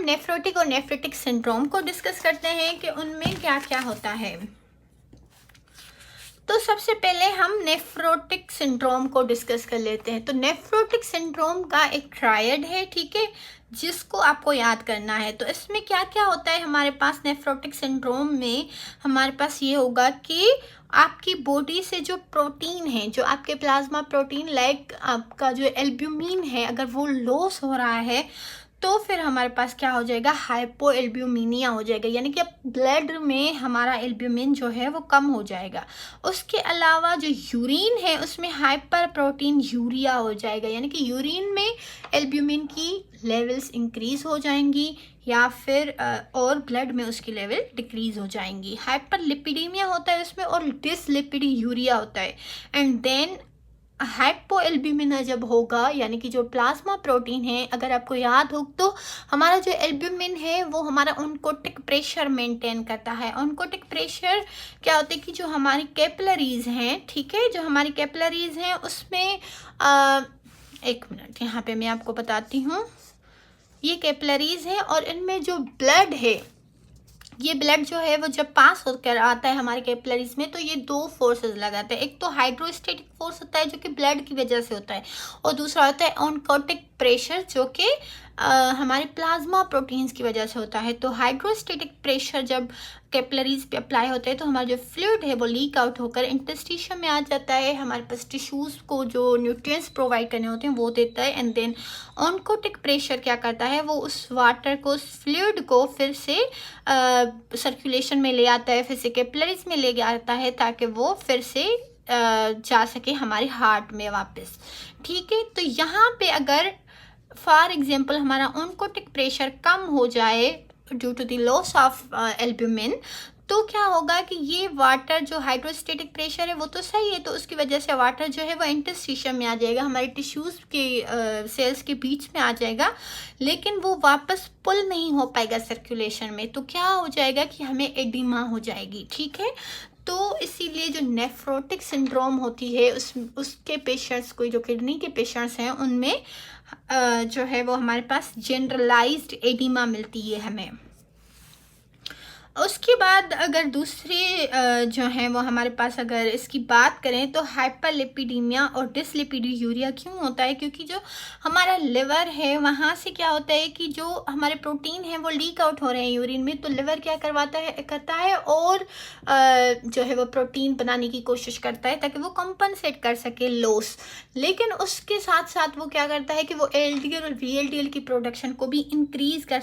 Nephrotic और nephritic syndrome को discuss करते हैं कि उनमें क्या क्या होता है। तो सबसे पहले हम नेफ्रोटिक सिंड्रोम को डिस्कस कर लेते हैं। तो नेफ्रोटिक सिंड्रोम का एक ट्रायड है, ठीक है, जिसको आपको याद करना है। तो इसमें क्या क्या होता है हमारे पास नेफ्रोटिक सिंड्रोम में? हमारे पास ये होगा कि आपकी बॉडी से जो प्रोटीन है, जो आपके प्लाज्मा प्रोटीन लाइक आपका जो एल्ब्यूमिन है, अगर वो लॉस हो रहा है तो फिर हमारे पास क्या हो जाएगा, हाइपो एल्ब्यूमिनिया हो जाएगा, यानी कि ब्लड में हमारा एल्ब्यूमिन जो है वो कम हो जाएगा। उसके अलावा जो यूरिन है उसमें हाइपर प्रोटीन यूरिया हो जाएगा, यानी कि यूरिन में एल्ब्यूमिन की लेवल्स इंक्रीज हो जाएंगी या फिर और ब्लड में उसकी लेवल डिक्रीज हो जाएंगी। हाइपर लिपिडीमिया होता है उसमें और डिसलिपिडी यूरिया होता है। एंड देन हाइपोएल्ब्यूमिन जब होगा, यानी कि जो प्लाज्मा प्रोटीन है, अगर आपको याद हो तो हमारा जो एल्ब्यूमिन है वो हमारा ऑन्कोटिक प्रेशर मेंटेन करता है। ऑन्कोटिक प्रेशर क्या होता है कि जो हमारी कैपिलरीज हैं, ठीक है, जो हमारी कैपिलरीज हैं उसमें एक मिनट यहाँ पे मैं आपको बताती हूँ। ये कैपिलरीज हैं और इनमें जो ब्लड है, ये ब्लड जो है वो जब पास होकर आता है हमारे कैपिलरीज में तो ये दो फोर्सेस लगाते हैं। एक तो हाइड्रोस्टेटिक फोर्स होता है जो कि ब्लड की वजह से होता है, और दूसरा होता है ऑनकोटिक प्रेशर जो कि हमारे प्लाज्मा प्रोटीन्स की वजह से होता है। तो हाइड्रोस्टेटिक प्रेशर जब कैपिलरीज पे अप्लाई होता है तो हमारा जो फ्लूइड है वो लीक आउट होकर इंटरस्टिशियम में आ जाता है, हमारे पास टिश्यूज़ को जो न्यूट्रिएंट्स प्रोवाइड करने होते हैं वो देता है। एंड देन ऑनकोटिक प्रेशर क्या करता है, वो उस वाटर को, उस फ्लूइड को फिर से सर्कुलेशन में ले आता है, फिर से कैपिलरीज में ले आता है ताकि वो फिर से जा सके हमारे हार्ट में वापस, ठीक है। तो यहाँ पे अगर फॉर एग्जांपल हमारा ऑनकोटिक प्रेशर कम हो जाए due to the loss of albumin, तो क्या होगा कि ये वाटर, जो हाइड्रोस्टेटिक प्रेशर है वो तो सही है, तो उसकी वजह से वाटर जो है वो इंटरस्टिशियम में आ जाएगा, हमारे टिश्यूज़ के सेल्स के बीच में आ जाएगा, लेकिन वो वापस पुल नहीं हो पाएगा सर्कुलेशन में। तो क्या हो जाएगा कि हमें एडिमा हो जाएगी, ठीक है। तो इसीलिए जो नेफ्रोटिक सिंड्रोम होती है उसके पेशेंट्स को, जो किडनी के पेशेंट्स हैं, उनमें जो है वो हमारे पास जनरलाइज्ड एडिमा मिलती है हमें। उसके बाद अगर दूसरे जो हैं वो हमारे पास अगर इसकी बात करें तो हाइपरलिपिडीमिया और डिसलिपिडीयूरिया क्यों होता है? क्योंकि जो हमारा लिवर है वहाँ से क्या होता है कि जो हमारे प्रोटीन है वो लीक आउट हो रहे हैं यूरिन में, तो लिवर क्या करता है और जो है वो प्रोटीन बनाने की कोशिश करता है ताकि वो कंपनसेट कर सके लॉस। लेकिन उसके साथ साथ वो क्या करता है कि वो एलडीएल और वीएलडीएल की प्रोडक्शन को भी इंक्रीज कर